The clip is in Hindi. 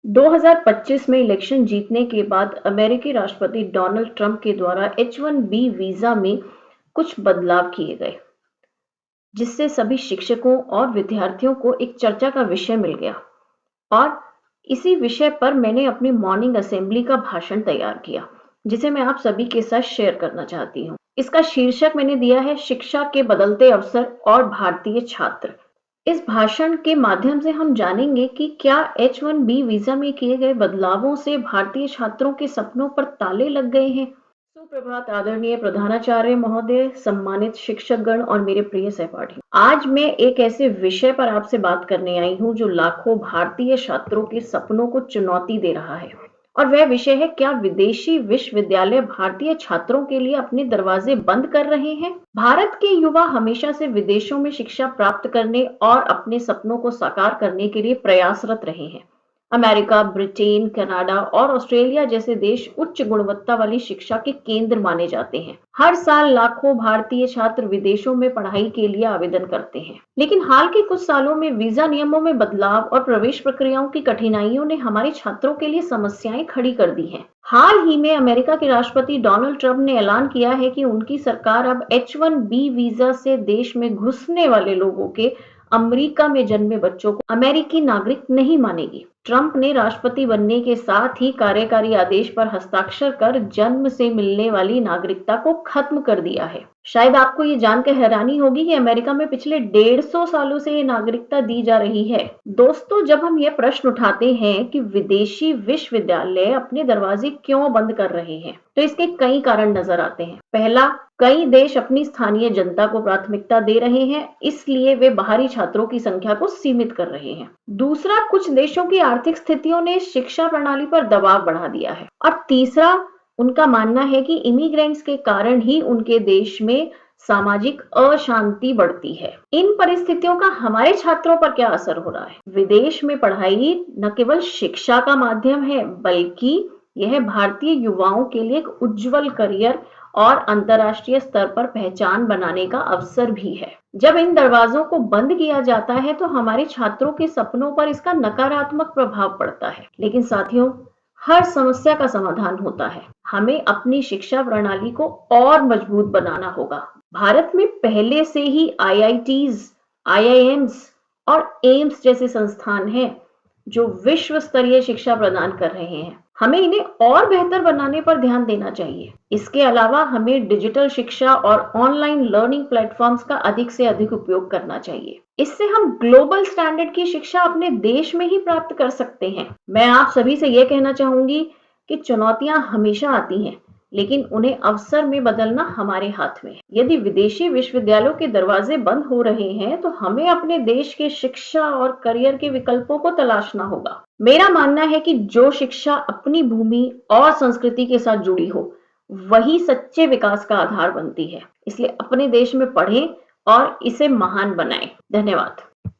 2025 में इलेक्शन जीतने के बाद अमेरिकी राष्ट्रपति डोनाल्ड ट्रंप के द्वारा H-1B वीजा में कुछ बदलाव किए गए, जिससे सभी शिक्षकों और विद्यार्थियों को एक चर्चा का विषय मिल गया। और इसी विषय पर मैंने अपनी मॉर्निंग असेंबली का भाषण तैयार किया, जिसे मैं आप सभी के साथ शेयर करना चाहती हूँ। इसका शीर्षक मैंने दिया है शिक्षा के बदलते अवसर और भारतीय छात्र। इस भाषण के माध्यम से हम जानेंगे कि क्या H-1B वीजा में किए गए बदलावों से भारतीय छात्रों के सपनों पर ताले लग गए हैं। सुप्रभात आदरणीय प्रधानाचार्य महोदय, सम्मानित शिक्षकगण और मेरे प्रिय सहपाठी। आज मैं एक ऐसे विषय पर आपसे बात करने आई हूँ जो लाखों भारतीय छात्रों के सपनों को चुनौती दे रहा है, और वह विषय है, क्या विदेशी विश्वविद्यालय भारतीय छात्रों के लिए अपने दरवाजे बंद कर रहे हैं। भारत के युवा हमेशा से विदेशों में शिक्षा प्राप्त करने और अपने सपनों को साकार करने के लिए प्रयासरत रहे हैं। अमेरिका, ब्रिटेन, कनाडा और ऑस्ट्रेलिया जैसे देश उच्च गुणवत्ता वाली शिक्षा के केंद्र माने जाते हैं। हर साल लाखों भारतीय छात्र विदेशों में पढ़ाई के लिए आवेदन करते हैं, लेकिन हाल के कुछ सालों में वीजा नियमों में बदलाव और प्रवेश प्रक्रियाओं की कठिनाइयों ने हमारे छात्रों के लिए समस्याएं खड़ी कर दी हैं। हाल ही में अमेरिका के राष्ट्रपति डोनाल्ड ट्रंप ने ऐलान किया है कि उनकी सरकार अब H-1B वीजा से देश में घुसने वाले लोगों के अमेरिका में जन्मे बच्चों को अमेरिकी नागरिक नहीं मानेगी। ट्रंप ने राष्ट्रपति बनने के साथ ही कार्यकारी आदेश पर हस्ताक्षर कर जन्म से मिलने वाली नागरिकता को खत्म कर दिया है। शायद आपको ये जानकर हैरानी होगी कि अमेरिका में पिछले 150 सालों से ये नागरिकता दी जा रही है। दोस्तों, जब हम ये प्रश्न उठाते हैं कि विदेशी विश्वविद्यालय अपने दरवाजे क्यों बंद कर रहे हैं, तो इसके कई कारण नजर आते हैं। पहला, कई देश अपनी स्थानीय जनता को प्राथमिकता दे रहे हैं, इसलिए वे बाहरी छात्रों की संख्या को सीमित कर रहे हैं। दूसरा, कुछ देशों की आर्थिक स्थितियों ने शिक्षा प्रणाली पर दबाव बढ़ा दिया है। और तीसरा, उनका मानना है कि इमिग्रेंट्स के कारण ही उनके देश में सामाजिक अशांति बढ़ती है। इन परिस्थितियों का हमारे छात्रों पर क्या असर हो रहा है? विदेश में पढ़ाई न केवल शिक्षा का माध्यम है, बल्कि यह भारतीय युवाओं के लिए एक उज्जवल करियर और अंतर्राष्ट्रीय स्तर पर पहचान बनाने का अवसर भी है। जब इन दरवाजों को बंद किया जाता है तो हमारे छात्रों के सपनों पर इसका नकारात्मक प्रभाव पड़ता है। लेकिन साथियों, हर समस्या का समाधान होता है। हमें अपनी शिक्षा प्रणाली को और मजबूत बनाना होगा। भारत में पहले से ही IITs, IIMs और एम्स जैसे संस्थान हैं जो विश्व स्तरीय शिक्षा प्रदान कर रहे हैं। हमें इन्हें और बेहतर बनाने पर ध्यान देना चाहिए। इसके अलावा हमें डिजिटल शिक्षा और ऑनलाइन लर्निंग प्लेटफॉर्म्स का अधिक से अधिक उपयोग करना चाहिए। इससे हम ग्लोबल स्टैंडर्ड की शिक्षा अपने देश में ही प्राप्त कर सकते हैं। मैं आप सभी से यह कहना चाहूंगी कि चुनौतियां हमेशा आती हैं, लेकिन उन्हें अवसर में बदलना हमारे हाथ में है। यदि विदेशी विश्वविद्यालयों के दरवाजे बंद हो रहे हैं, तो हमें अपने देश के शिक्षा और करियर के विकल्पों को तलाशना होगा। मेरा मानना है कि जो शिक्षा अपनी भूमि और संस्कृति के साथ जुड़ी हो, वही सच्चे विकास का आधार बनती है। इसलिए अपने देश में पढ़ें और इसे महान बनाएं। धन्यवाद।